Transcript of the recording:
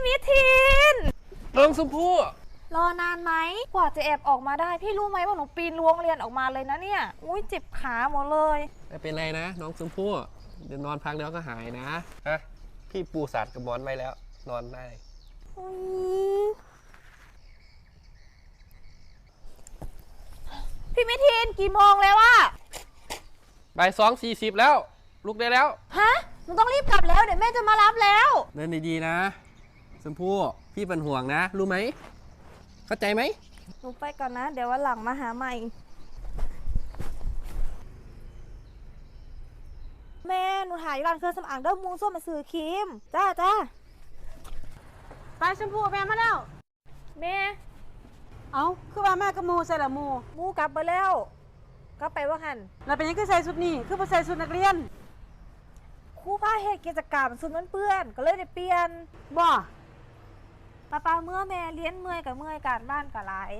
มิทินน้องชมพู่รอนานไหมกว่าจะแอบออกมาได้พี่รู้ไหมว่าหนูปีนรั้วโรงเรียนออกมาเลยนะเนี่ยอุ้ยเจ็บขาหมดเลยไม่เป็นไรนะน้องชมพู่เดี๋ยวนอนพักแล้วก็หายนะฮะพี่ปูสัตว์กับหมอนไว้แล้วนอนได้พี่มิทินกี่โมงแล้วอะบ่าย2:40แล้วลุกได้แล้วฮะหนูต้องรีบกลับแล้วเดี๋ยวแม่จะมารับแล้วเดินดีๆนะชมพู่พี่เป็นห่วงนะรู้ไหมเข้าใจไหมหนูไปก่อนนะเดี๋ยววันหลังมาหาใหม่แม่หนูหาอยู่ร้านเครื่องสำอางเด้อมูส้มมาซื้อครีมจ้าไปชมพูแม่มาแล้วแม่เอาคือว่าแม่กับมูใส่ละมูกลับไปแล้วกลับไปว่าหันเราเป็นยังคือใส่ชุดนี้คือบ่ใส่ชุดนักเรียนครูพาเหตุกิจกรรมสุดมันเปื้อนก็เลยได้เปลี่ยนบ่ป้าเมื่อแม่เลี้ยนเมื่อยกับเมื่อยการบ้านกับหลาย